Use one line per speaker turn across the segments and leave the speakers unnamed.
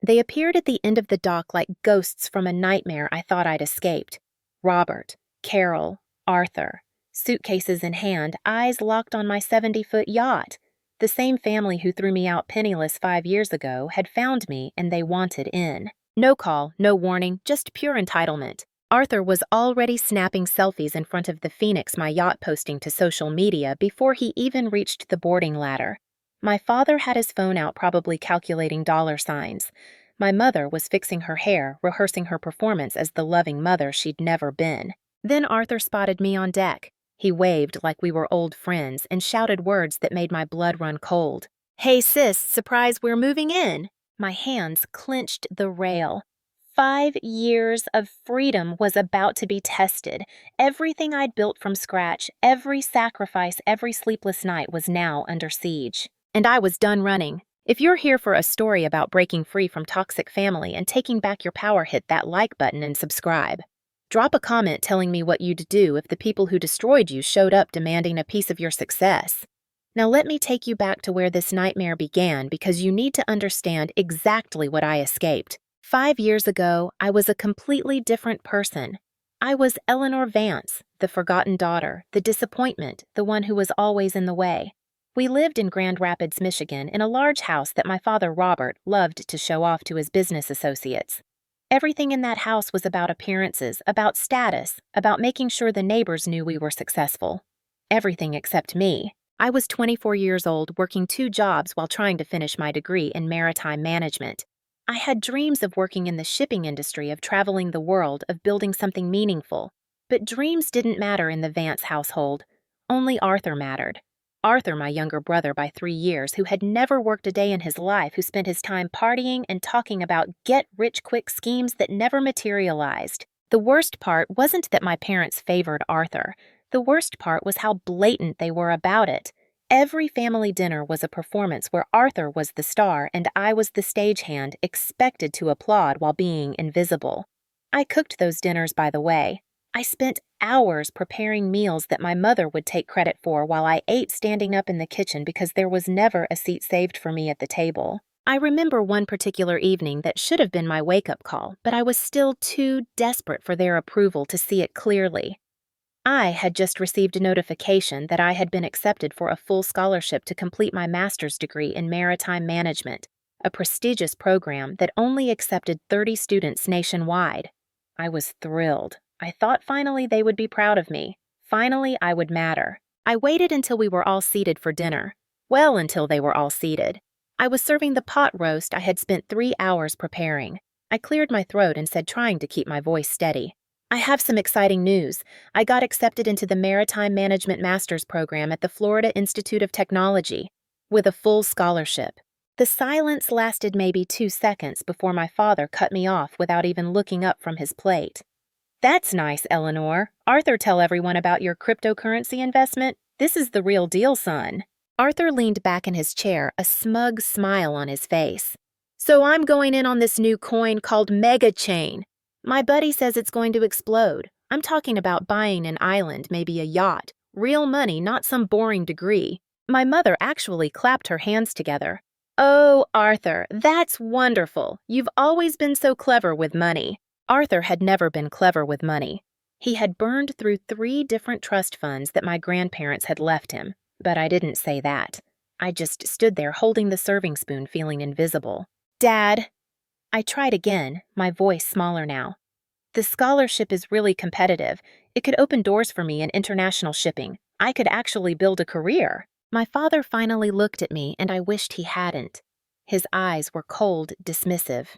They appeared at the end of the dock like ghosts from a nightmare I thought I'd escaped. Robert, Carol, Arthur, suitcases in hand, eyes locked on my 70-foot yacht. The same family who threw me out penniless 5 years ago had found me and they wanted in. No call, no warning, just pure entitlement. Arthur was already snapping selfies in front of the Phoenix my yacht posting to social media before he even reached the boarding ladder. My father had his phone out probably calculating dollar signs. My mother was fixing her hair, rehearsing her performance as the loving mother she'd never been. Then Arthur spotted me on deck. He waved like we were old friends and shouted words that made my blood run cold. "Hey sis, surprise we're moving in!" My hands clenched the rail. 5 years of freedom was about to be tested. Everything I'd built from scratch, every sacrifice, every sleepless night was now under siege. And I was done running. If you're here for a story about breaking free from toxic family and taking back your power, hit that like button and subscribe. Drop a comment telling me what you'd do if the people who destroyed you showed up demanding a piece of your success. Now let me take you back to where this nightmare began because you need to understand exactly what I escaped. 5 years ago, I was a completely different person. I was Eleanor Vance, the forgotten daughter, the disappointment, the one who was always in the way. We lived in Grand Rapids, Michigan, in a large house that my father, Robert, loved to show off to his business associates. Everything in that house was about appearances, about status, about making sure the neighbors knew we were successful. Everything except me. I was 24 years old, working 2 jobs while trying to finish my degree in maritime management. I had dreams of working in the shipping industry, of traveling the world, of building something meaningful. But dreams didn't matter in the Vance household. Only Arthur mattered. Arthur, my younger brother by 3 years, who had never worked a day in his life, who spent his time partying and talking about get-rich-quick schemes that never materialized. The worst part wasn't that my parents favored Arthur. The worst part was how blatant they were about it. Every family dinner was a performance where Arthur was the star and I was the stagehand, expected to applaud while being invisible. I cooked those dinners, by the way. I spent hours preparing meals that my mother would take credit for while I ate standing up in the kitchen because there was never a seat saved for me at the table. I remember one particular evening that should have been my wake-up call, but I was still too desperate for their approval to see it clearly. I had just received a notification that I had been accepted for a full scholarship to complete my master's degree in maritime management, a prestigious program that only accepted 30 students nationwide. I was thrilled. I thought finally they would be proud of me. Finally, I would matter. I waited until we were all seated for dinner. Well, until they were all seated. I was serving the pot roast I had spent 3 hours preparing. I cleared my throat and said, trying to keep my voice steady, "I have some exciting news. I got accepted into the Maritime Management Master's program at the Florida Institute of Technology, with a full scholarship." The silence lasted maybe 2 seconds before my father cut me off without even looking up from his plate. "That's nice, Eleanor. Arthur, tell everyone about your cryptocurrency investment. This is the real deal, son." Arthur leaned back in his chair, a smug smile on his face. "So I'm going in on this new coin called Mega Chain. My buddy says it's going to explode. I'm talking about buying an island, maybe a yacht. Real money, not some boring degree." My mother actually clapped her hands together. "Oh, Arthur, that's wonderful. You've always been so clever with money." Arthur had never been clever with money. He had burned through 3 different trust funds that my grandparents had left him, but I didn't say that. I just stood there holding the serving spoon, feeling invisible. "Dad," I tried again, my voice smaller now. "The scholarship is really competitive. It could open doors for me in international shipping. I could actually build a career." My father finally looked at me, and I wished he hadn't. His eyes were cold, dismissive.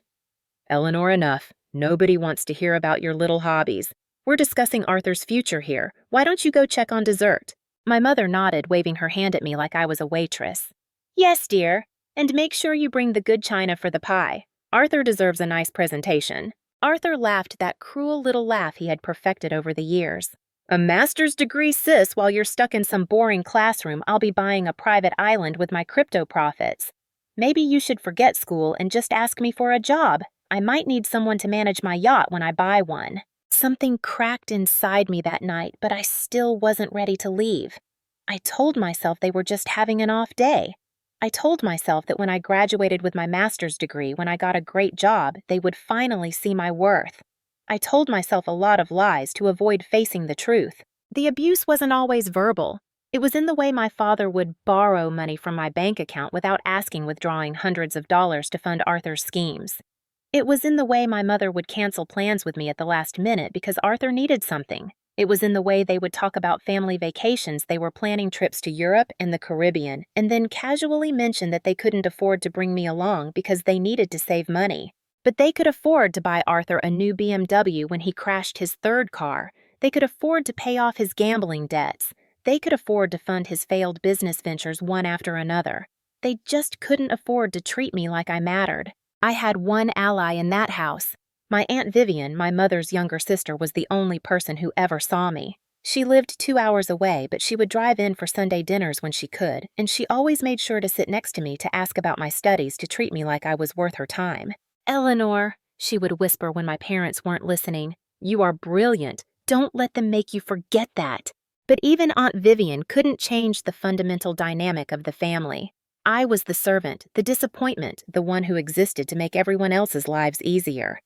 "Eleanor, enough. Nobody wants to hear about your little hobbies. We're discussing Arthur's future here. Why don't you go check on dessert?" My mother nodded, waving her hand at me like I was a waitress. "Yes, dear. And make sure you bring the good china for the pie. Arthur deserves a nice presentation." Arthur laughed that cruel little laugh he had perfected over the years. "A master's degree, sis, while you're stuck in some boring classroom, I'll be buying a private island with my crypto profits. Maybe you should forget school and just ask me for a job. I might need someone to manage my yacht when I buy one." Something cracked inside me that night, but I still wasn't ready to leave. I told myself they were just having an off day. I told myself that when I graduated with my master's degree, when I got a great job, they would finally see my worth. I told myself a lot of lies to avoid facing the truth. The abuse wasn't always verbal. It was in the way my father would borrow money from my bank account without asking, withdrawing hundreds of dollars to fund Arthur's schemes. It was in the way my mother would cancel plans with me at the last minute because Arthur needed something. It was in the way they would talk about family vacations. They were planning trips to Europe and the Caribbean, and then casually mention that they couldn't afford to bring me along because they needed to save money. But they could afford to buy Arthur a new BMW when he crashed his third car. They could afford to pay off his gambling debts. They could afford to fund his failed business ventures one after another. They just couldn't afford to treat me like I mattered. I had one ally in that house. My Aunt Vivian, my mother's younger sister, was the only person who ever saw me. She lived 2 hours away, but she would drive in for Sunday dinners when she could, and she always made sure to sit next to me to ask about my studies, to treat me like I was worth her time. "Eleanor," she would whisper when my parents weren't listening, "you are brilliant. Don't let them make you forget that." But even Aunt Vivian couldn't change the fundamental dynamic of the family. I was the servant, the disappointment, the one who existed to make everyone else's lives easier.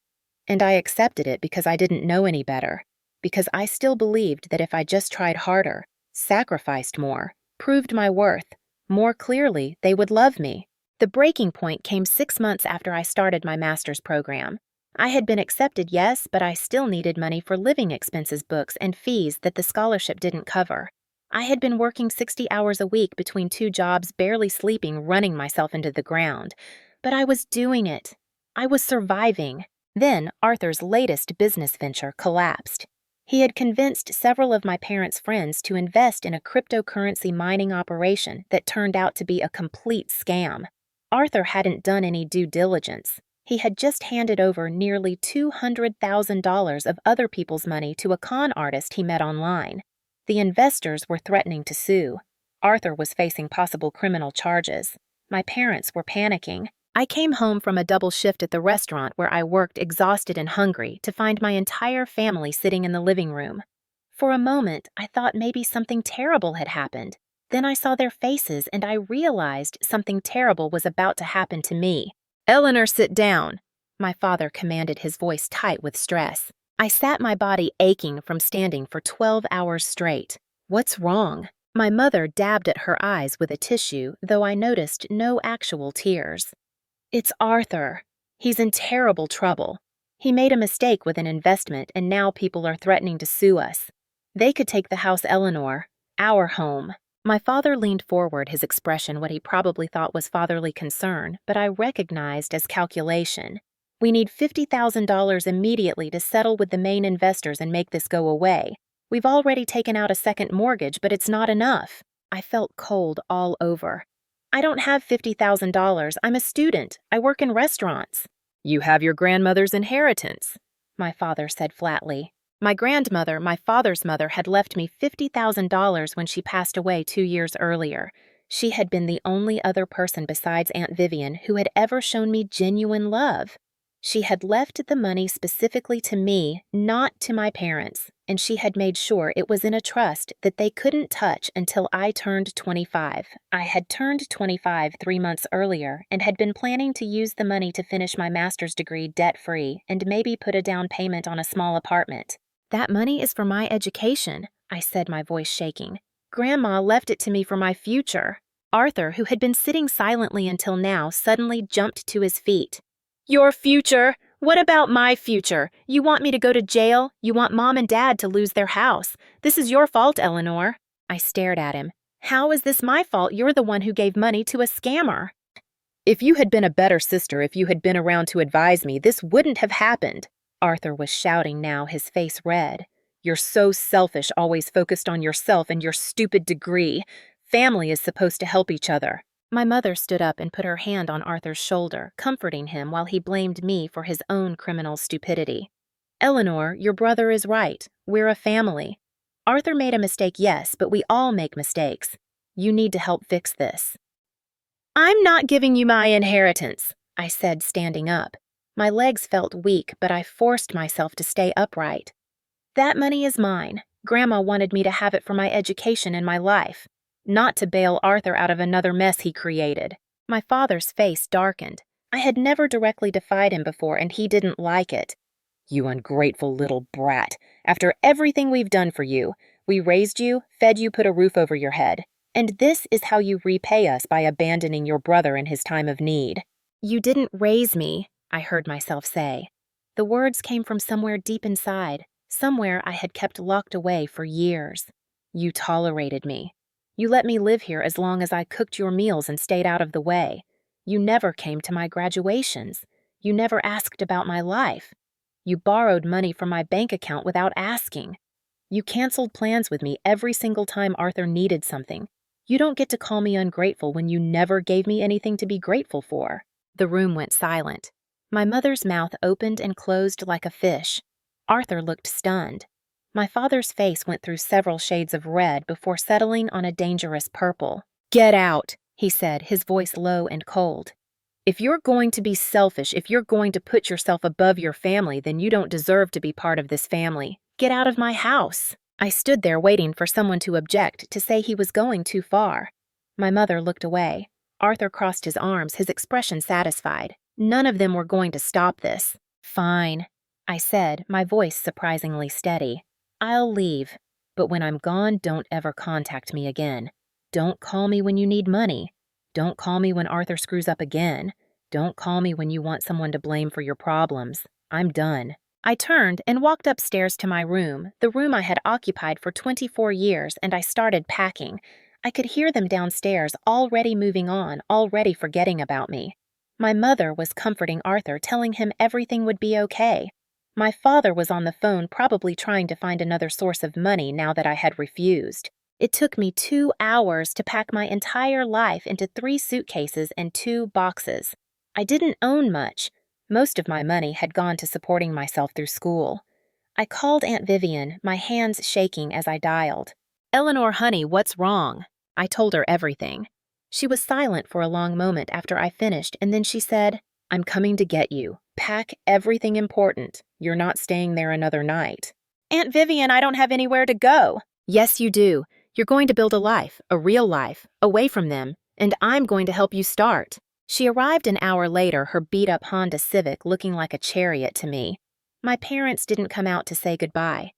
And I accepted it because I didn't know any better, because I still believed that if I just tried harder, sacrificed more, proved my worth, more clearly, they would love me. The breaking point came 6 months after I started my master's program. I had been accepted, yes, but I still needed money for living expenses, books, and fees that the scholarship didn't cover. I had been working 60 hours a week between 2 jobs, barely sleeping, running myself into the ground. But I was doing it. I was surviving. Then Arthur's latest business venture collapsed. He had convinced several of my parents' friends to invest in a cryptocurrency mining operation that turned out to be a complete scam. Arthur hadn't done any due diligence. He had just handed over nearly $200,000 of other people's money to a con artist he met online. The investors were threatening to sue. Arthur was facing possible criminal charges. My parents were panicking. I came home from a double shift at the restaurant where I worked, exhausted and hungry, to find my entire family sitting in the living room. For a moment, I thought maybe something terrible had happened. Then I saw their faces and I realized something terrible was about to happen to me. "Eleanor, sit down," my father commanded, his voice tight with stress. I sat, my body aching from standing for 12 hours straight. "What's wrong?" My mother dabbed at her eyes with a tissue, though I noticed no actual tears. "It's Arthur. He's in terrible trouble. He made a mistake with an investment, and now people are threatening to sue us. They could take the house, Eleanor, our home." My father leaned forward, his expression what he probably thought was fatherly concern, but I recognized as calculation. "We need $50,000 immediately to settle with the main investors and make this go away. We've already taken out a second mortgage, but it's not enough." I felt cold all over. "I don't have $50,000. I'm a student. I work in restaurants." "You have your grandmother's inheritance," my father said flatly. My grandmother, my father's mother, had left me $50,000 when she passed away 2 years earlier. She had been the only other person besides Aunt Vivian who had ever shown me genuine love. She had left the money specifically to me, not to my parents, and she had made sure it was in a trust that they couldn't touch until I turned 25. I had turned 25 3 months earlier and had been planning to use the money to finish my master's degree debt-free and maybe put a down payment on a small apartment. "That money is for my education," I said, my voice shaking. "Grandma left it to me for my future." Arthur, who had been sitting silently until now, suddenly jumped to his feet. "Your future? What about my future? You want me to go to jail? You want Mom and Dad to lose their house? This is your fault, Eleanor." I stared at him. "How is this my fault? You're the one who gave money to a scammer." "If you had been a better sister, if you had been around to advise me, this wouldn't have happened." Arthur was shouting now, his face red. "You're so selfish, always focused on yourself and your stupid degree. Family is supposed to help each other." My mother stood up and put her hand on Arthur's shoulder, comforting him while he blamed me for his own criminal stupidity. "Eleanor, your brother is right. We're a family. Arthur made a mistake, yes, but we all make mistakes. You need to help fix this." "I'm not giving you my inheritance," I said, standing up. My legs felt weak, but I forced myself to stay upright. "That money is mine. Grandma wanted me to have it for my education and my life, not to bail Arthur out of another mess he created." My father's face darkened. I had never directly defied him before, and he didn't like it. "You ungrateful little brat. After everything we've done for you, we raised you, fed you, put a roof over your head. And this is how you repay us by abandoning your brother in his time of need." "You didn't raise me," I heard myself say. The words came from somewhere deep inside, somewhere I had kept locked away for years. "You tolerated me. You let me live here as long as I cooked your meals and stayed out of the way. You never came to my graduations. You never asked about my life. You borrowed money from my bank account without asking. You canceled plans with me every single time Arthur needed something. You don't get to call me ungrateful when you never gave me anything to be grateful for." The room went silent. My mother's mouth opened and closed like a fish. Arthur looked stunned. My father's face went through several shades of red before settling on a dangerous purple. "Get out," he said, his voice low and cold. "If you're going to be selfish, if you're going to put yourself above your family, then you don't deserve to be part of this family. Get out of my house." I stood there waiting for someone to object, to say he was going too far. My mother looked away. Arthur crossed his arms, his expression satisfied. None of them were going to stop this. "Fine," I said, my voice surprisingly steady. "I'll leave, but when I'm gone, don't ever contact me again. Don't call me when you need money. Don't call me when Arthur screws up again. Don't call me when you want someone to blame for your problems. I'm done." I turned and walked upstairs to my room, the room I had occupied for 24 years, and I started packing. I could hear them downstairs, already moving on, already forgetting about me. My mother was comforting Arthur, telling him everything would be okay. My father was on the phone, probably trying to find another source of money now that I had refused. It took me 2 hours to pack my entire life into 3 suitcases and 2 boxes. I didn't own much. Most of my money had gone to supporting myself through school. I called Aunt Vivian, my hands shaking as I dialed. "Eleanor, honey, what's wrong?" I told her everything. She was silent for a long moment after I finished, and then she said, "I'm coming to get you. Pack everything important. You're not staying there another night." "Aunt Vivian, I don't have anywhere to go." "Yes, you do. You're going to build a life, a real life, away from them, and I'm going to help you start." She arrived an hour later, her beat-up Honda Civic looking like a chariot to me. My parents didn't come out to say goodbye.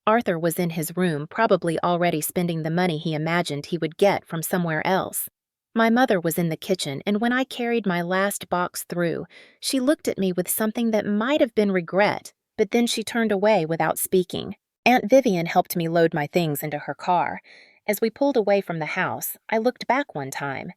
Arthur was in his room, probably already spending the money he imagined he would get from somewhere else. My mother was in the kitchen, and when I carried my last box through, she looked at me with something that might have been regret, but then she turned away without speaking. Aunt Vivian helped me load my things into her car. As we pulled away from the house, I looked back one time.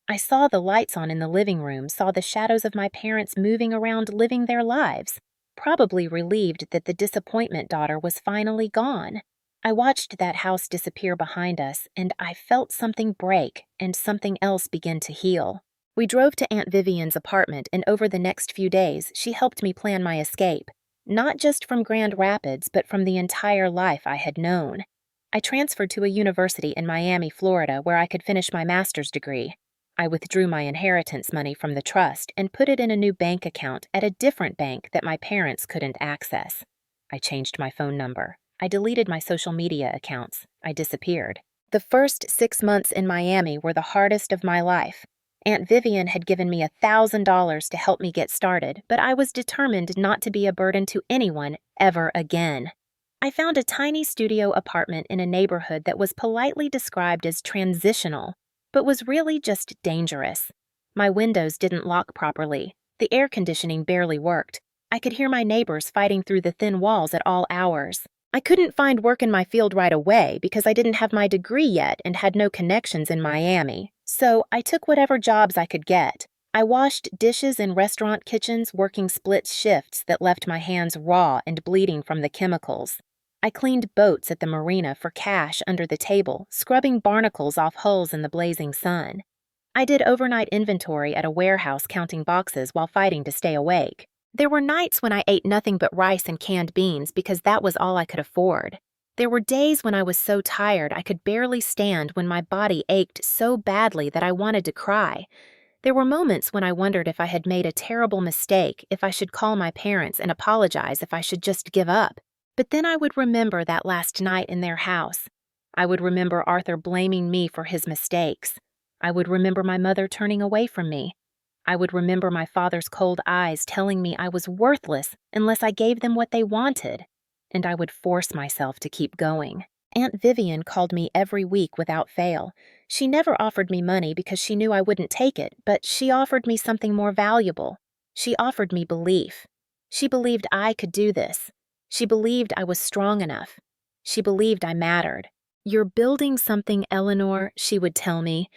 I saw the lights on in the living room, saw the shadows of my parents moving around living their lives, probably relieved that the disappointment daughter was finally gone. I watched that house disappear behind us, and I felt something break and something else begin to heal. We drove to Aunt Vivian's apartment, and over the next few days, she helped me plan my escape, not just from Grand Rapids, but from the entire life I had known. I transferred to a university in Miami, Florida, where I could finish my master's degree. I withdrew my inheritance money from the trust and put it in a new bank account at a different bank that my parents couldn't access. I changed my phone number. I deleted my social media accounts. I disappeared. The first 6 months in Miami were the hardest of my life. Aunt Vivian had given me $1,000 to help me get started, but I was determined not to be a burden to anyone ever again. I found a tiny studio apartment in a neighborhood that was politely described as transitional, but was really just dangerous. My windows didn't lock properly. The air conditioning barely worked. I could hear my neighbors fighting through the thin walls at all hours. I couldn't find work in my field right away because I didn't have my degree yet and had no connections in Miami. So I took whatever jobs I could get. I washed dishes in restaurant kitchens, working split shifts that left my hands raw and bleeding from the chemicals. I cleaned boats at the marina for cash under the table, scrubbing barnacles off hulls in the blazing sun. I did overnight inventory at a warehouse counting boxes while fighting to stay awake. There were nights when I ate nothing but rice and canned beans because that was all I could afford. There were days when I was so tired I could barely stand, when my body ached so badly that I wanted to cry. There were moments when I wondered if I had made a terrible mistake, if I should call my parents and apologize, if I should just give up. But then I would remember that last night in their house. I would remember Arthur blaming me for his mistakes. I would remember my mother turning away from me. I would remember my father's cold eyes telling me I was worthless unless I gave them what they wanted. And I would force myself to keep going. Aunt Vivian called me every week without fail. She never offered me money because she knew I wouldn't take it, but she offered me something more valuable. She offered me belief. She believed I could do this. She believed I was strong enough. She believed I mattered. "You're building something, Eleanor," she would tell me.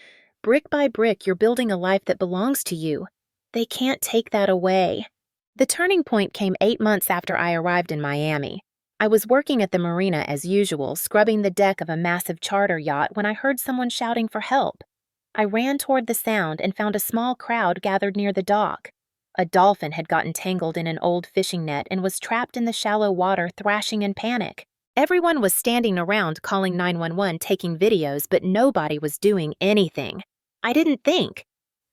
"Brick by brick, you're building a life that belongs to you. They can't take that away." The turning point came 8 months after I arrived in Miami. I was working at the marina as usual, scrubbing the deck of a massive charter yacht when I heard someone shouting for help. I ran toward the sound and found a small crowd gathered near the dock. A dolphin had gotten tangled in an old fishing net and was trapped in the shallow water, thrashing in panic. Everyone was standing around calling 911, taking videos, but nobody was doing anything. I didn't think.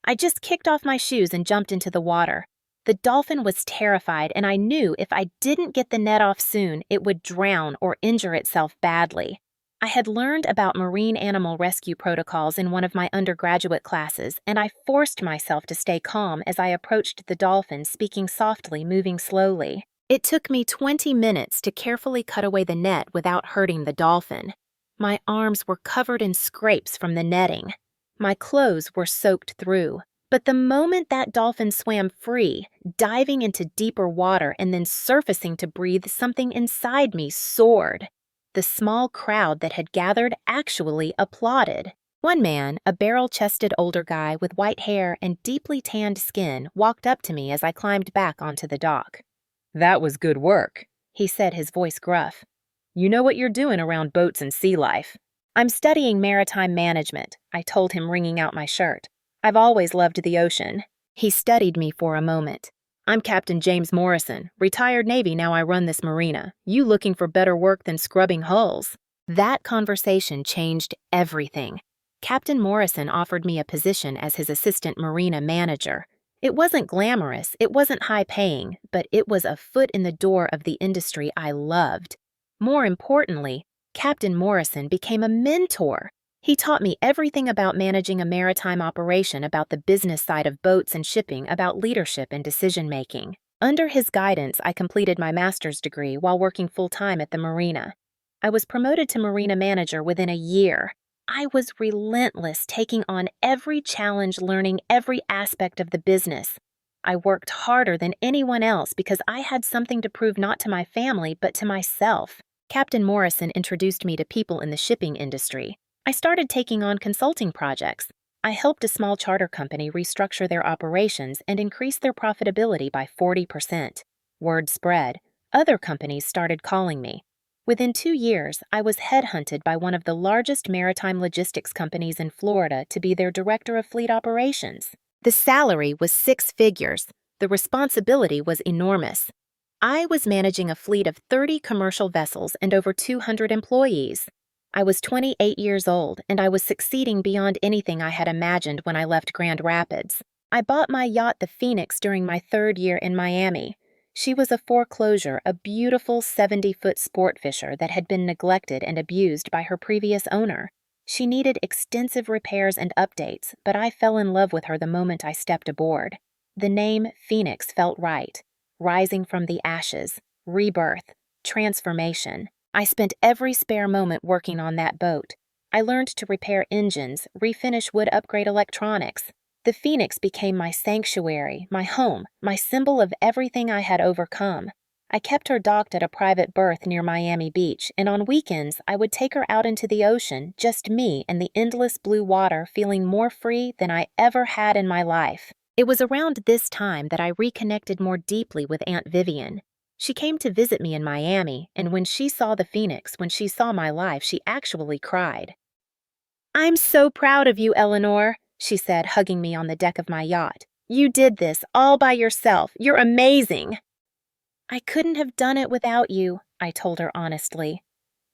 I just kicked off my shoes and jumped into the water. The dolphin was terrified, and I knew if I didn't get the net off soon, it would drown or injure itself badly. I had learned about marine animal rescue protocols in one of my undergraduate classes, and I forced myself to stay calm as I approached the dolphin, speaking softly, moving slowly. It took me 20 minutes to carefully cut away the net without hurting the dolphin. My arms were covered in scrapes from the netting. My clothes were soaked through. But the moment that dolphin swam free, diving into deeper water and then surfacing to breathe, something inside me soared. The small crowd that had gathered actually applauded. One man, a barrel-chested older guy with white hair and deeply tanned skin, walked up to me as I climbed back onto the dock.
"That was good work,"
he said, his voice gruff.
"You know what you're doing around boats and sea life."
"I'm studying maritime management," I told him, wringing out my shirt. "I've always loved the ocean." He studied me for a moment.
"I'm Captain James Morrison, retired Navy, now I run this marina. You looking for better work than scrubbing hulls?"
That conversation changed everything. Captain Morrison offered me a position as his assistant marina manager. It wasn't glamorous, it wasn't high-paying, but it was a foot in the door of the industry I loved. More importantly, Captain Morrison became a mentor. He taught me everything about managing a maritime operation, about the business side of boats and shipping, about leadership and decision-making. Under his guidance, I completed my master's degree while working full-time at the marina. I was promoted to marina manager within a year. I was relentless, taking on every challenge, learning every aspect of the business. I worked harder than anyone else because I had something to prove not to my family, but to myself. Captain Morrison introduced me to people in the shipping industry. I started taking on consulting projects. I helped a small charter company restructure their operations and increase their profitability by 40%. Word spread. Other companies started calling me. Within 2 years, I was headhunted by one of the largest maritime logistics companies in Florida to be their director of fleet operations. The salary was 6 figures. The responsibility was enormous. I was managing a fleet of 30 commercial vessels and over 200 employees. I was 28 years old, and I was succeeding beyond anything I had imagined when I left Grand Rapids. I bought my yacht, the Phoenix, during my 3rd year in Miami. She was a foreclosure, a beautiful 70-foot sport fisher that had been neglected and abused by her previous owner. She needed extensive repairs and updates, but I fell in love with her the moment I stepped aboard. The name Phoenix felt right. Rising from the ashes, rebirth, transformation. I spent every spare moment working on that boat. I learned to repair engines, refinish wood, upgrade electronics. The Phoenix became my sanctuary, my home, my symbol of everything I had overcome. I kept her docked at a private berth near Miami Beach, and on weekends I would take her out into the ocean, just me and the endless blue water, feeling more free than I ever had in my life. It was around this time that I reconnected more deeply with Aunt Vivian. She came to visit me in Miami, and when she saw the Phoenix, when she saw my life, she actually cried. "I'm so proud of you, Eleanor," she said, hugging me on the deck of my yacht. "You did this all by yourself. You're amazing." "I couldn't have done it without you," I told her honestly.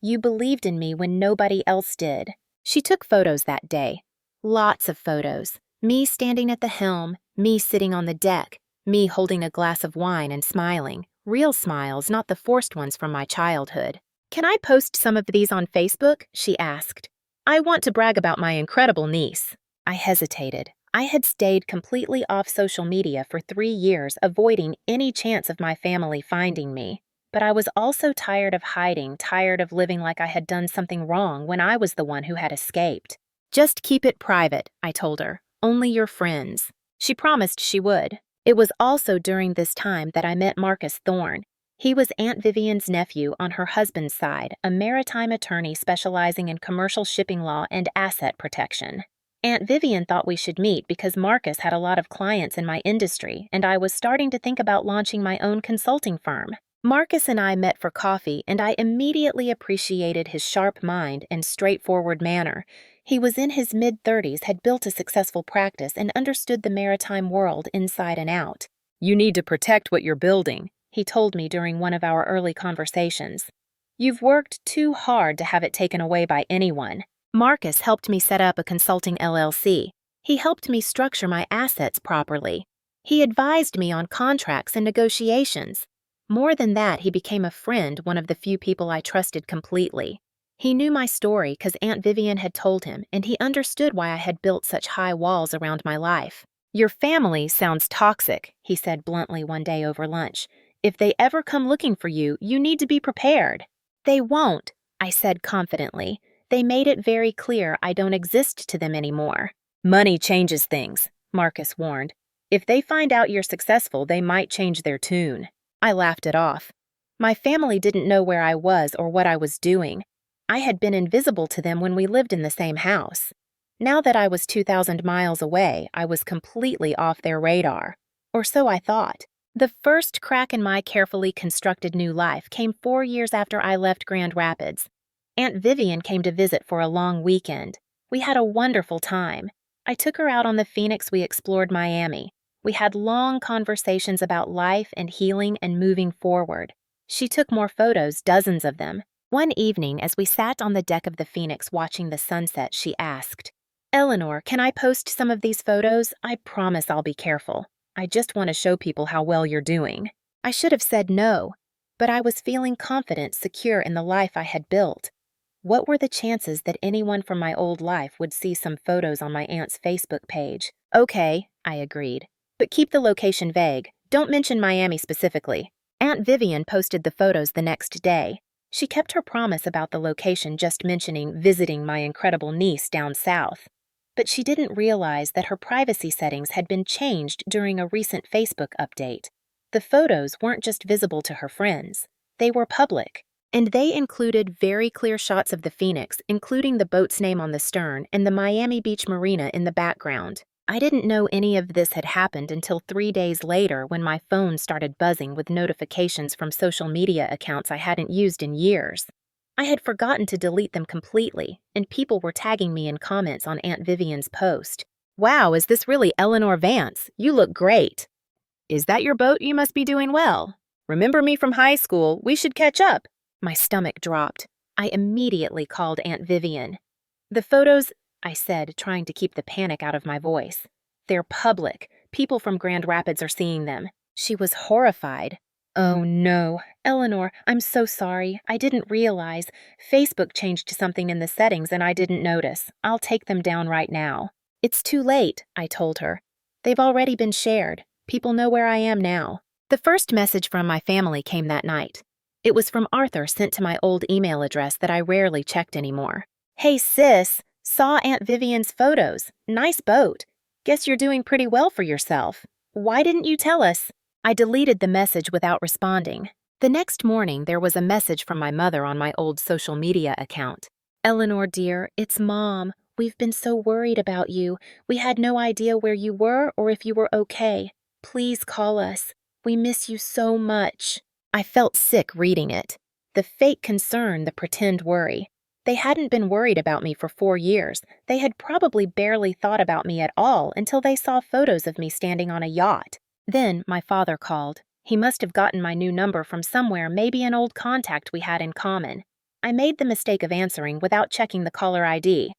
"You believed in me when nobody else did." She took photos that day. Lots of photos. Me standing at the helm, me sitting on the deck, me holding a glass of wine and smiling. Real smiles, not the forced ones from my childhood. "Can I post some of these on Facebook?" she asked. "I want to brag about my incredible niece." I hesitated. I had stayed completely off social media for 3 years, avoiding any chance of my family finding me. But I was also tired of hiding, tired of living like I had done something wrong when I was the one who had escaped. "Just keep it private," I told her. "Only your friends." She promised she would. It was also during this time that I met Marcus Thorne. He was Aunt Vivian's nephew on her husband's side, a maritime attorney specializing in commercial shipping law and asset protection. Aunt Vivian thought we should meet because Marcus had a lot of clients in my industry, and I was starting to think about launching my own consulting firm. Marcus and I met for coffee, and I immediately appreciated his sharp mind and straightforward manner. He was in his mid-30s, had built a successful practice, and understood the maritime world inside and out. "You need to protect what you're building," he told me during one of our early conversations. "You've worked too hard to have it taken away by anyone." Marcus helped me set up a consulting LLC. He helped me structure my assets properly. He advised me on contracts and negotiations. More than that, he became a friend, one of the few people I trusted completely. He knew my story because Aunt Vivian had told him, and he understood why I had built such high walls around my life. "Your family sounds toxic," he said bluntly one day over lunch. "If they ever come looking for you, you need to be prepared." "They won't," I said confidently. "They made it very clear I don't exist to them anymore." "Money changes things," Marcus warned. "If they find out you're successful, they might change their tune." I laughed it off. My family didn't know where I was or what I was doing. I had been invisible to them when we lived in the same house. Now that I was 2,000 miles away, I was completely off their radar. Or so I thought. The first crack in my carefully constructed new life came 4 years after I left Grand Rapids. Aunt Vivian came to visit for a long weekend. We had a wonderful time. I took her out on the Phoenix. We explored Miami. We had long conversations about life and healing and moving forward. She took more photos, dozens of them. One evening, as we sat on the deck of the Phoenix watching the sunset, she asked, "Eleanor, can I post some of these photos? I promise I'll be careful. I just want to show people how well you're doing." I should have said no, but I was feeling confident, secure in the life I had built. What were the chances that anyone from my old life would see some photos on my aunt's Facebook page? "Okay," I agreed. "But keep the location vague. Don't mention Miami specifically." Aunt Vivian posted the photos the next day. She kept her promise about the location, just mentioning visiting my incredible niece down south. But she didn't realize that her privacy settings had been changed during a recent Facebook update. The photos weren't just visible to her friends. They were public. And they included very clear shots of the Phoenix, including the boat's name on the stern and the Miami Beach Marina in the background. I didn't know any of this had happened until 3 days later when my phone started buzzing with notifications from social media accounts I hadn't used in years. I had forgotten to delete them completely, and people were tagging me in comments on Aunt Vivian's post. "Wow, is this really Eleanor Vance? You look great." "Is that your boat? You must be doing well. Remember me from high school? We should catch up." My stomach dropped. I immediately called Aunt Vivian. "The photos," I said, trying to keep the panic out of my voice. "They're public. People from Grand Rapids are seeing them." She was horrified. "Oh no, Eleanor, I'm so sorry. I didn't realize. Facebook changed something in the settings and I didn't notice. I'll take them down right now." "It's too late," I told her. "They've already been shared. People know where I am now." The first message from my family came that night. It was from Arthur, sent to my old email address that I rarely checked anymore. "Hey sis, saw Aunt Vivian's photos. Nice boat. Guess you're doing pretty well for yourself. Why didn't you tell us?" I deleted the message without responding. The next morning, there was a message from my mother on my old social media account. "Eleanor dear, it's Mom. We've been so worried about you. We had no idea where you were or if you were okay. Please call us. We miss you so much." I felt sick reading it. The fake concern, the pretend worry. They hadn't been worried about me for 4 years. They had probably barely thought about me at all until they saw photos of me standing on a yacht. Then my father called. He must have gotten my new number from somewhere, maybe an old contact we had in common. I made the mistake of answering without checking the caller ID.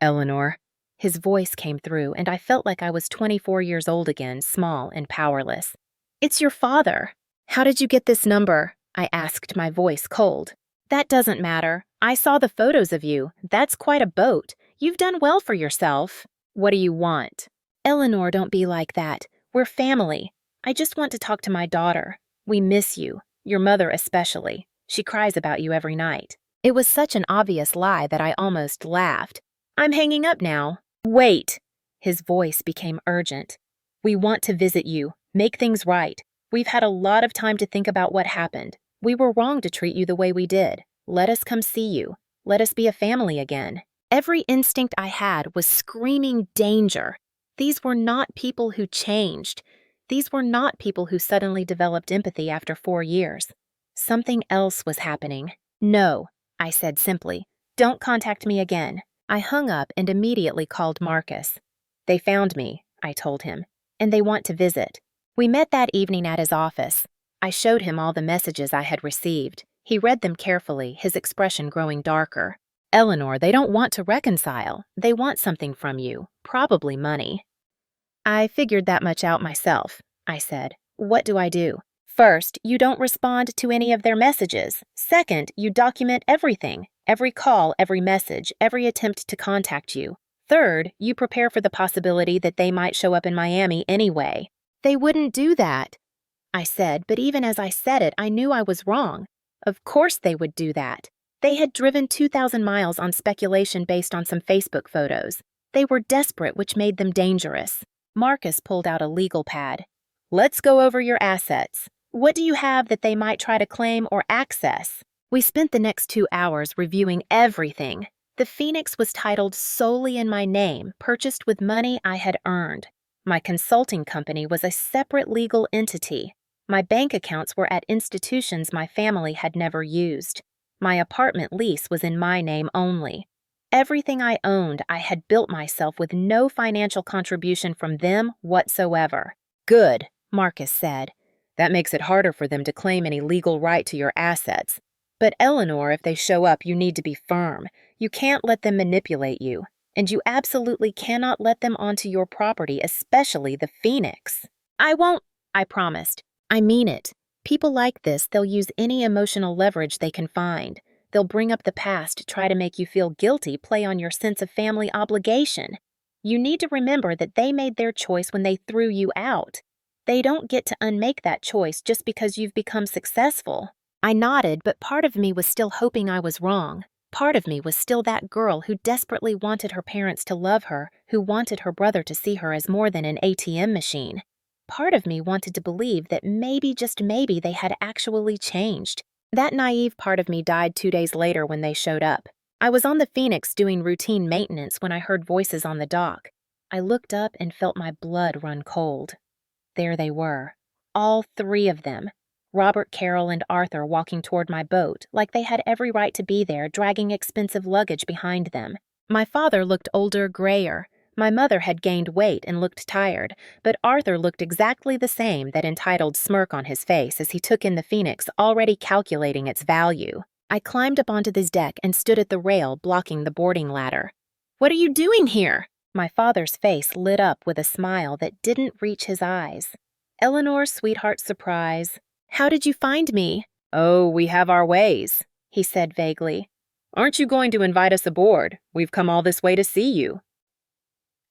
"Eleanor." His voice came through, and I felt like I was 24 years old again, small and powerless. "It's your father." "How did you get this number?" I asked, my voice cold. "That doesn't matter. I saw the photos of you. That's quite a boat. You've done well for yourself."
What do you want?
Eleanor, don't be like that. We're family. I just want to talk to my daughter. We miss you, your mother especially. She cries about you every night. It was such an obvious lie that I almost laughed. I'm hanging up now. Wait! His voice became urgent. We want to visit you, make things right. We've had a lot of time to think about what happened. We were wrong to treat you the way we did. Let us come see you. Let us be a family again. Every instinct I had was screaming danger. These were not people who changed. These were not people who suddenly developed empathy after 4 years. Something else was happening. No, I said simply. Don't contact me again. I hung up and immediately called Marcus. They found me, I told him, and they want to visit. We met that evening at his office. I showed him all the messages I had received. He read them carefully, his expression growing darker. Eleanor, they don't want to reconcile. They want something from you, probably money. I figured that much out myself, I said. What do I do? First, you don't respond to any of their messages. Second, you document everything, every call, every message, every attempt to contact you. Third, you prepare for the possibility that they might show up in Miami anyway. They wouldn't do that, I said, but even as I said it, I knew I was wrong. Of course they would do that. They had driven 2,000 miles on speculation based on some Facebook photos. They were desperate, which made them dangerous. Marcus pulled out a legal pad. Let's go over your assets. What do you have that they might try to claim or access? We spent the next 2 hours reviewing everything. The Phoenix was titled solely in my name, purchased with money I had earned. My consulting company was a separate legal entity. My bank accounts were at institutions my family had never used. My apartment lease was in my name only. Everything I owned, I had built myself with no financial contribution from them whatsoever. Good, Marcus said. That makes it harder for them to claim any legal right to your assets. But Eleanor, if they show up, you need to be firm. You can't let them manipulate you. And you absolutely cannot let them onto your property, especially the Phoenix. I won't, I promised. I mean it. People like this, they'll use any emotional leverage they can find. They'll bring up the past, try to make you feel guilty, play on your sense of family obligation. You need to remember that they made their choice when they threw you out. They don't get to unmake that choice just because you've become successful. I nodded, but part of me was still hoping I was wrong. Part of me was still that girl who desperately wanted her parents to love her, who wanted her brother to see her as more than an ATM machine. Part of me wanted to believe that maybe, just maybe, they had actually changed. That naive part of me died 2 days later when they showed up. I was on the Phoenix doing routine maintenance when I heard voices on the dock. I looked up and felt my blood run cold. There they were, all 3 of them. Robert, Carol, and Arthur walking toward my boat, like they had every right to be there, dragging expensive luggage behind them. My father looked older, grayer. My mother had gained weight and looked tired, but Arthur looked exactly the same, that entitled smirk on his face as he took in the Phoenix, already calculating its value. I climbed up onto this deck and stood at the rail, blocking the boarding ladder. What are you doing here? My father's face lit up with a smile that didn't reach his eyes. Eleanor's sweetheart surprise. How did you find me?
Oh, we have our ways,
he said vaguely.
Aren't you going to invite us aboard? We've come all this way to see you.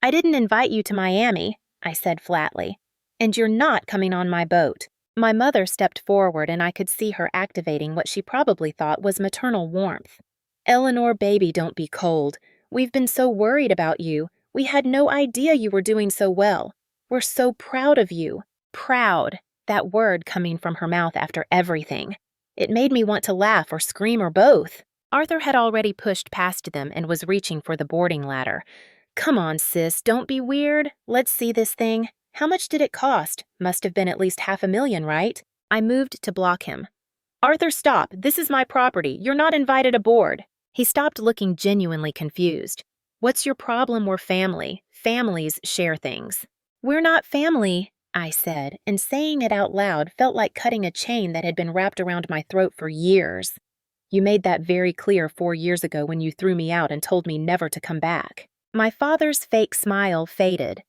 I didn't invite you to Miami, I said flatly. And you're not coming on my boat. My mother stepped forward and I could see her activating what she probably thought was maternal warmth. Eleanor, baby, don't be cold. We've been so worried about you. We had no idea you were doing so well. We're so proud of you. Proud. That word coming from her mouth after everything. It made me want to laugh or scream or both. Arthur had already pushed past them and was reaching for the boarding ladder. Come on, sis, don't be weird. Let's see this thing. How much did it cost? Must have been at least $500,000, right? I moved to block him. Arthur, stop. This is my property. You're not invited aboard. He stopped, looking genuinely confused. What's your problem? We're family. Families share things. We're not family, I said, and saying it out loud felt like cutting a chain that had been wrapped around my throat for years. You made that very clear 4 years ago when you threw me out and told me never to come back. My father's fake smile faded.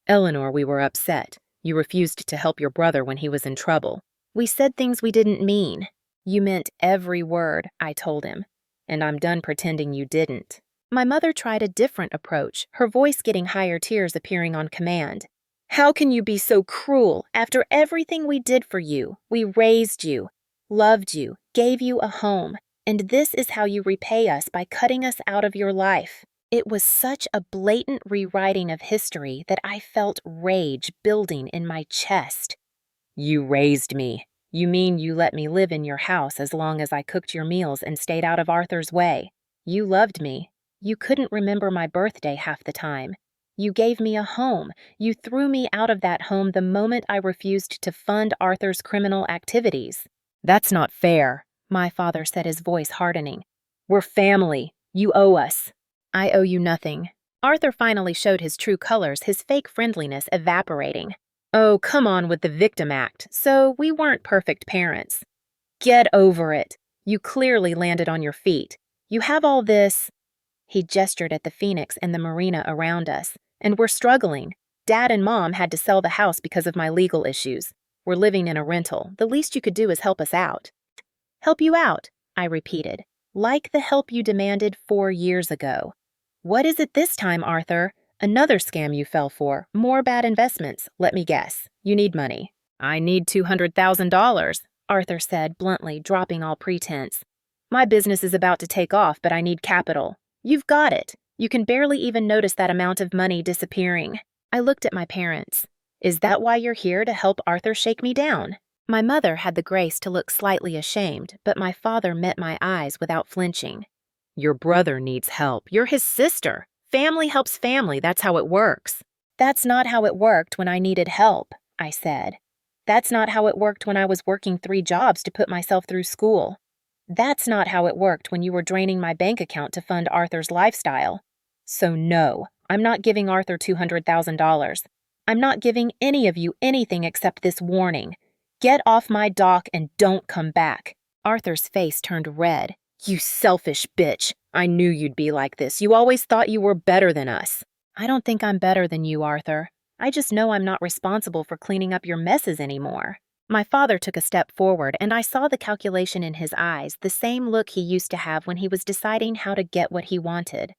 Eleanor, we were upset. You refused to help your brother when he was in trouble.
We said things we didn't mean. You meant every word, I told him.
And I'm done pretending you didn't.
My mother tried a different approach, her voice getting higher, tears appearing on command. How can you be so cruel? After everything we did for you, we raised you, loved you, gave you a home, and this is how you repay us by cutting us out of your life. It was such a blatant rewriting of history that I felt rage building in my chest. You raised me. You mean you let me live in your house as long as I cooked your meals and stayed out of Arthur's way. You loved me. You couldn't remember my birthday half the time. You gave me a home. You threw me out of that home the moment I refused to fund Arthur's criminal activities.
That's not fair,
My father said, his voice hardening.
We're family. You owe us.
I owe you nothing. Arthur finally showed his true colors, his fake friendliness evaporating.
Oh, come on with the victim act.
So we weren't perfect parents.
Get over it. You clearly landed on your feet.
You have all this. He gestured at the Phoenix and the marina around us. And we're struggling. Dad and Mom had to sell the house because of my legal issues. We're living in a rental. The least you could do is help us out. Help you out, I repeated. Like the help you demanded 4 years ago. What is it this time, Arthur? Another scam you fell for. More bad investments. Let me guess. You need money.
I need $200,000,
Arthur said bluntly, dropping all pretense. My business is about to take off, but I need capital. You've got it. You can barely even notice that amount of money disappearing. I looked at my parents. Is that why you're here, to help Arthur shake me down? My mother had the grace to look slightly ashamed, but my father met my eyes without flinching.
Your brother needs help. You're his sister. Family helps family. That's how it works.
That's not how it worked when I needed help, I said. That's not how it worked when I was working 3 jobs to put myself through school. That's not how it worked when you were draining my bank account to fund Arthur's lifestyle. So no, I'm not giving Arthur $200,000. I'm not giving any of you anything except this warning. Get off my dock and don't come back. Arthur's face turned red.
You selfish bitch. I knew you'd be like this. You always thought you were better than us.
I don't think I'm better than you, Arthur. I just know I'm not responsible for cleaning up your messes anymore. My father took a step forward, and I saw the calculation in his eyes, the same look he used to have when he was deciding how to get what he wanted.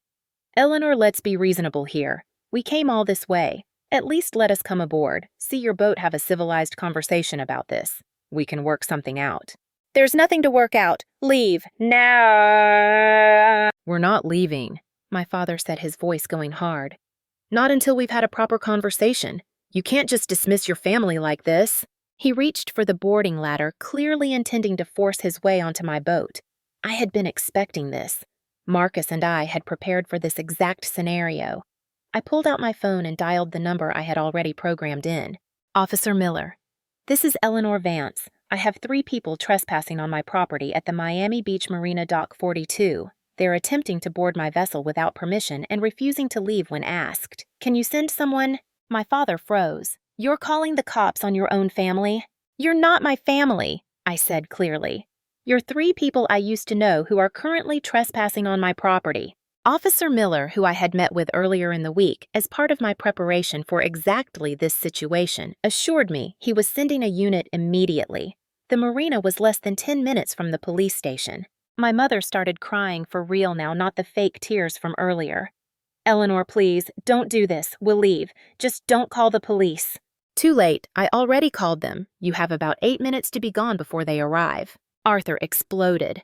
Eleanor, let's be reasonable here. We came all this way. At least let us come aboard, see your boat, have a civilized conversation about this. We can work something out.
There's nothing to work out. Leave. Now.
We're not leaving, my father said, his voice going hard. Not until we've had a proper conversation. You can't just dismiss your family like this.
He reached for the boarding ladder, clearly intending to force his way onto my boat. I had been expecting this. Marcus and I had prepared for this exact scenario. I pulled out my phone and dialed the number I had already programmed in. Officer Miller. This is Eleanor Vance. I have 3 people trespassing on my property at the Miami Beach Marina Dock 42. They're attempting to board my vessel without permission and refusing to leave when asked. Can you send someone? My father froze. You're calling the cops on your own family? You're not my family, I said clearly. You're 3 people I used to know who are currently trespassing on my property. Officer Miller, who I had met with earlier in the week as part of my preparation for exactly this situation, assured me he was sending a unit immediately. The marina was less than 10 minutes from the police station. My mother started crying for real now, not the fake tears from earlier. Eleanor, please, don't do this. We'll leave. Just don't call the police. Too late. I already called them. You have about 8 minutes to be gone before they arrive. Arthur exploded.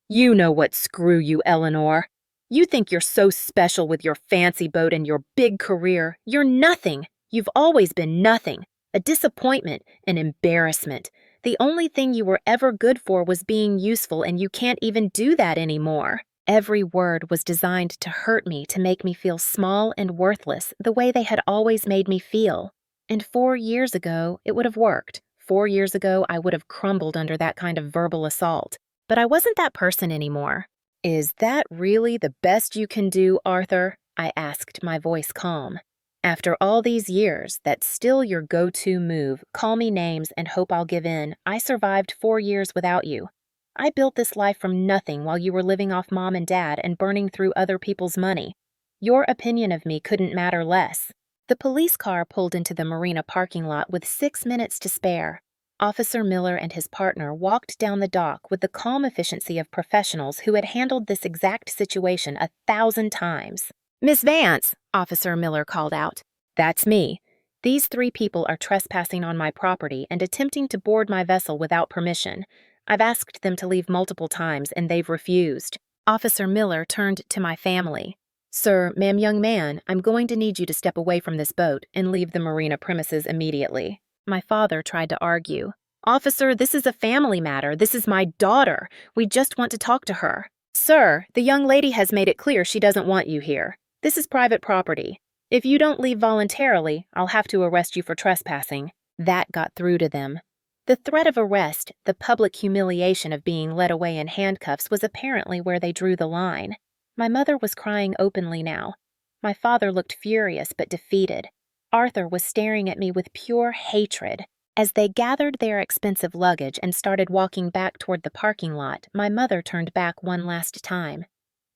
You know what, screw you, Eleanor. You think you're so special with your fancy boat and your big career.
You're nothing. You've always been nothing. A disappointment, an embarrassment. The only thing you were ever good for was being useful, and you can't even do that anymore. Every word was designed to hurt me, to make me feel small and worthless, the way they had always made me feel. And 4 years ago, it would have worked. 4 years ago, I would have crumbled under that kind of verbal assault. But I wasn't that person anymore.
Is that really the best you can do, Arthur? I asked, my voice calm. After all these years, that's still your go-to move. Call me names and hope I'll give in. I survived 4 years without you. I built this life from nothing while you were living off Mom and Dad and burning through other people's money. Your opinion of me couldn't matter less. The police car pulled into the marina parking lot with 6 minutes to spare. Officer Miller and his partner walked down the dock with the calm efficiency of professionals who had handled this exact situation 1,000 times. "Miss Vance," Officer Miller called out. "That's me. These 3 people are trespassing on my property and attempting to board my vessel without permission. I've asked them to leave multiple times and they've refused." Officer Miller turned to my family. "Sir, ma'am, young man, I'm going to need you to step away from this boat and leave the marina premises immediately." My father tried to argue. "Officer, this is a family matter. This is my daughter. We just want to talk to her." "Sir, the young lady has made it clear she doesn't want you here. This is private property. If you don't leave voluntarily, I'll have to arrest you for trespassing." That got through to them. The threat of arrest, the public humiliation of being led away in handcuffs was apparently where they drew the line. My mother was crying openly now. My father looked furious but defeated. Arthur was staring at me with pure hatred. As they gathered their expensive luggage and started walking back toward the parking lot, my mother turned back one last time.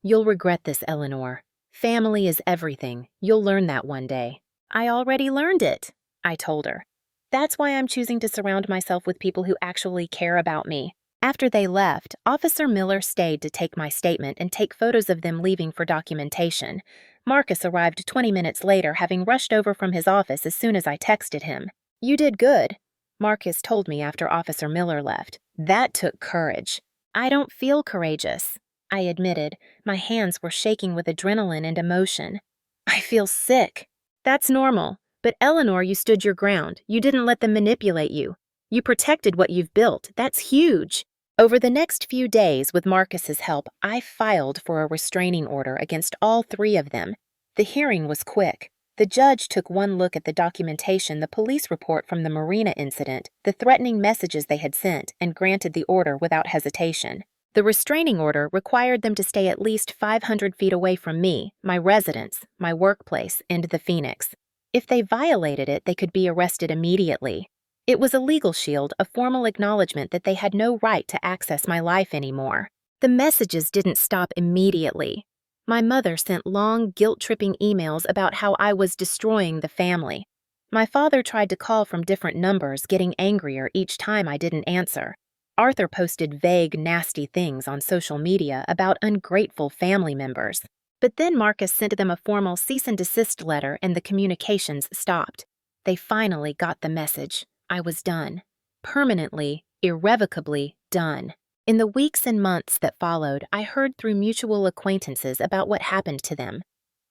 "You'll regret this, Eleanor. Family is everything. You'll learn that one day." "I already learned it," I told her. "That's why I'm choosing to surround myself with people who actually care about me." After they left, Officer Miller stayed to take my statement and take photos of them leaving for documentation. Marcus arrived 20 minutes later, having rushed over from his office as soon as I texted him. "You did good," Marcus told me after Officer Miller left. "That took courage." "I don't feel courageous," I admitted. My hands were shaking with adrenaline and emotion. "I feel sick." "That's normal. But Eleanor, you stood your ground. You didn't let them manipulate you. You protected what you've built. That's huge." Over the next few days, with Marcus's help, I filed for a restraining order against all 3 of them. The hearing was quick. The judge took one look at the documentation, the police report from the marina incident, the threatening messages they had sent, and granted the order without hesitation. The restraining order required them to stay at least 500 feet away from me, my residence, my workplace, and the Phoenix. If they violated it, they could be arrested immediately. It was a legal shield, a formal acknowledgement that they had no right to access my life anymore. The messages didn't stop immediately. My mother sent long, guilt-tripping emails about how I was destroying the family. My father tried to call from different numbers, getting angrier each time I didn't answer. Arthur posted vague, nasty things on social media about ungrateful family members. But then Marcus sent them a formal cease and desist letter and the communications stopped. They finally got the message. I was done. Permanently, irrevocably done. In the weeks and months that followed, I heard through mutual acquaintances about what happened to them.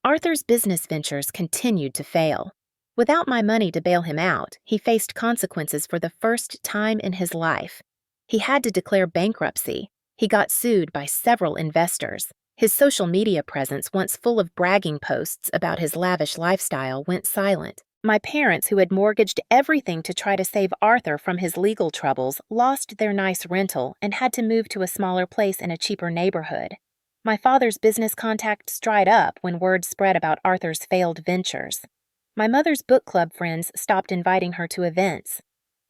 Arthur's business ventures continued to fail. Without my money to bail him out, he faced consequences for the first time in his life. He had to declare bankruptcy. He got sued by several investors. His social media presence, once full of bragging posts about his lavish lifestyle, went silent. My parents, who had mortgaged everything to try to save Arthur from his legal troubles, lost their nice rental and had to move to a smaller place in a cheaper neighborhood. My father's business contacts dried up when word spread about Arthur's failed ventures. My mother's book club friends stopped inviting her to events.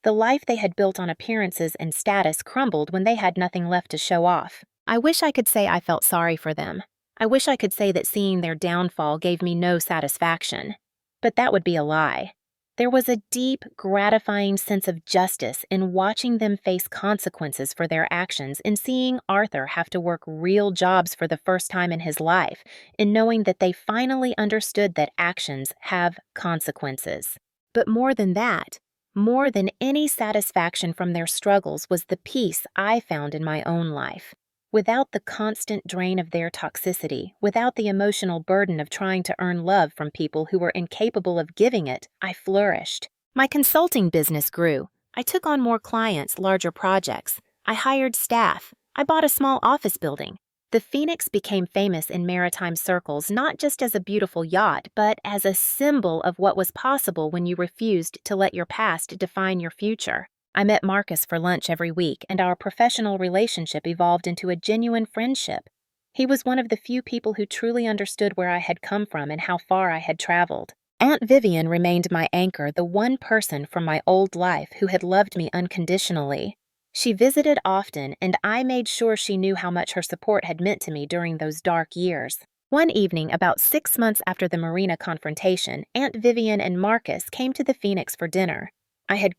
The life they had built on appearances and status crumbled when they had nothing left to show off. I wish I could say I felt sorry for them. I wish I could say that seeing their downfall gave me no satisfaction. But that would be a lie. There was a deep, gratifying sense of justice in watching them face consequences for their actions, in seeing Arthur have to work real jobs for the first time in his life, in knowing that they finally understood that actions have consequences. But more than that, more than any satisfaction from their struggles was the peace I found in my own life. Without the constant drain of their toxicity, without the emotional burden of trying to earn love from people who were incapable of giving it, I flourished. My consulting business grew. I took on more clients, larger projects. I hired staff. I bought a small office building. The Phoenix became famous in maritime circles not just as a beautiful yacht, but as a symbol of what was possible when you refused to let your past define your future. I met Marcus for lunch every week, and our professional relationship evolved into a genuine friendship. He was one of the few people who truly understood where I had come from and how far I had traveled. Aunt Vivian remained my anchor, the one person from my old life who had loved me unconditionally. She visited often, and I made sure she knew how much her support had meant to me during those dark years. One evening, about 6 months after the marina confrontation, Aunt Vivian and Marcus came to the Phoenix for dinner.
I had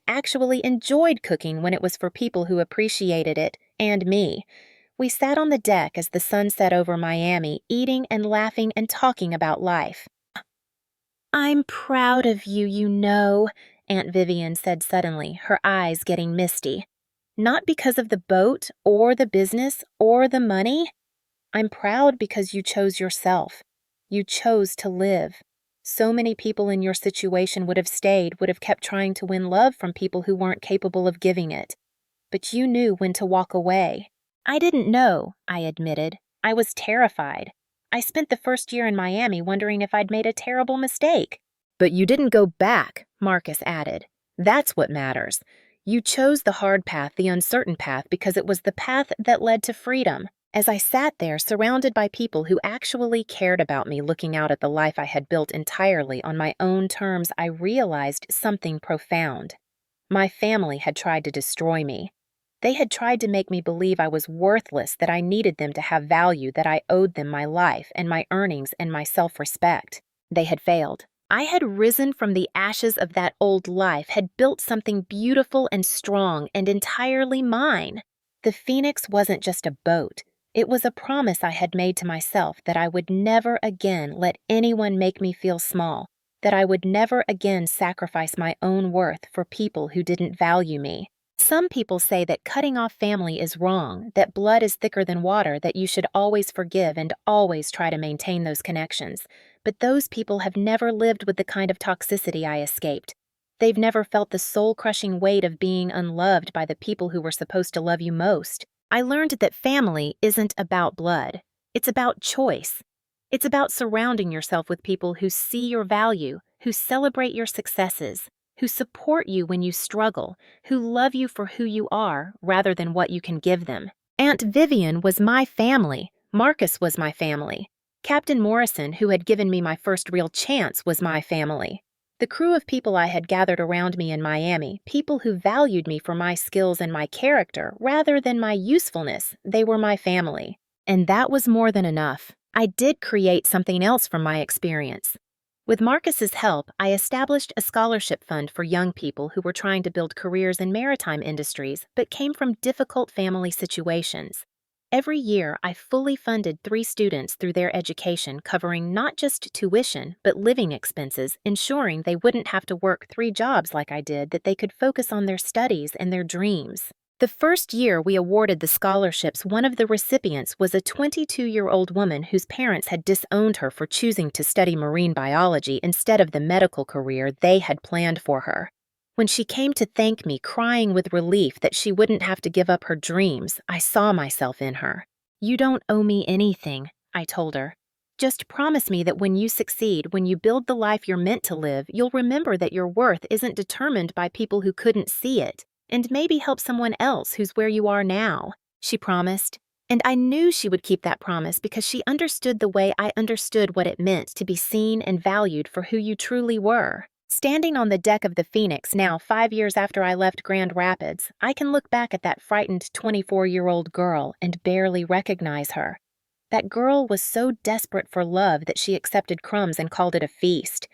actually enjoyed cooking when it was for people who appreciated it, and me. We sat on the deck as the sun set over Miami, eating and laughing and talking about life. "I'm proud of you, you know," Aunt Vivian said suddenly, her eyes getting misty. "Not because of the boat, or the business, or the money. I'm proud because you chose yourself. You chose to live. So many people in your situation would have kept trying to win love from people who weren't capable of giving it. But you knew when to walk away." "I didn't know," I admitted. "I was terrified. I spent the first year in Miami wondering if I'd made a terrible mistake." "But you didn't go back," Marcus added. "That's what matters. You chose the hard path, the uncertain path, because it was the path that led to freedom." As I sat there, surrounded by people who actually cared about me, looking out at the life I had built entirely on my own terms, I realized something profound. My family had tried to destroy me. They had tried to make me believe I was worthless, that I needed them to have value, that I owed them my life and my earnings and my self-respect. They had failed. I had risen from the ashes of that old life, had built something beautiful and strong and entirely mine. The Phoenix wasn't just a boat. It was a promise I had made to myself that I would never again let anyone make me feel small, that I would never again sacrifice my own worth for people who didn't value me. Some people say that cutting off family is wrong, that blood is thicker than water, that you should always forgive and always try to maintain those connections. But those people have never lived with the kind of toxicity I escaped. They've never felt the soul-crushing weight of being unloved by the people who were supposed to love you most. I learned that family isn't about blood. It's about choice. It's about surrounding yourself with people who see your value, who celebrate your successes, who support you when you struggle, who love you for who you are rather than what you can give them. Aunt Vivian was my family. Marcus was my family. Captain Morrison, who had given me my first real chance, was my family. The crew of people I had gathered around me in Miami, people who valued me for my skills and my character rather than my usefulness, they were my family. And that was more than enough. I did create something else from my experience. With Marcus's help, I established a scholarship fund for young people who were trying to build careers in maritime industries but came from difficult family situations. Every year, I fully funded 3 students through their education, covering not just tuition, but living expenses, ensuring they wouldn't have to work 3 jobs like I did, that they could focus on their studies and their dreams. The first year we awarded the scholarships, one of the recipients was a 22-year-old woman whose parents had disowned her for choosing to study marine biology instead of the medical career they had planned for her. When she came to thank me, crying with relief that she wouldn't have to give up her dreams, I saw myself in her. "You don't owe me anything," I told her. "Just promise me that when you succeed, when you build the life you're meant to live, you'll remember that your worth isn't determined by people who couldn't see it, and maybe help someone else who's where you are now," she promised. And I knew she would keep that promise because she understood the way I understood what it meant to be seen and valued for who you truly were. Standing on the deck of the Phoenix now, 5 years after I left Grand Rapids, I can look back at that frightened 24-year-old girl and barely recognize her. That girl was so desperate for love that she accepted crumbs and called it a feast.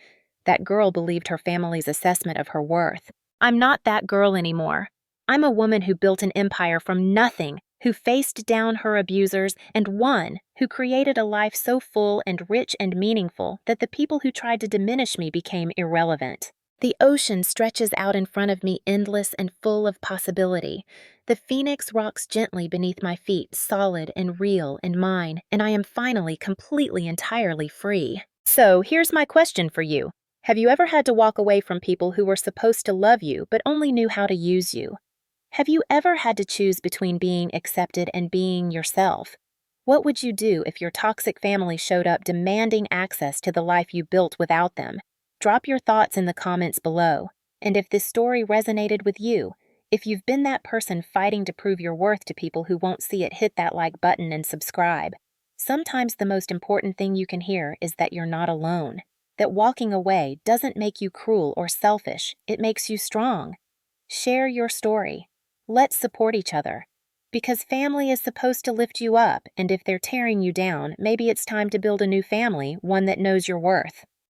That girl believed her family's assessment of her worth. I'm not that girl anymore. I'm a woman who built an empire from nothing, who faced down her abusers and won, who created a life so full and rich and meaningful that the people who tried to diminish me became irrelevant. The ocean stretches out in front of me, endless and full of possibility. The Phoenix rocks gently beneath my feet, solid and real and mine, and I am finally completely, entirely free. So here's my question for you. Have you ever had to walk away from people who were supposed to love you but only knew how to use you? Have you ever had to choose between being accepted and being yourself? What would you do if your toxic family showed up demanding access to the life you built without them? Drop your thoughts in the comments below. And if this story resonated with you, if you've been that person fighting to prove your worth to people who won't see it, hit that like button and subscribe. Sometimes the most important thing you can hear is that you're not alone. That walking away doesn't make you cruel or selfish, it makes you strong. Share your story. Let's support each other. Because family is supposed to lift you up, and if they're tearing you down, maybe it's time to build a new family, one that knows your worth.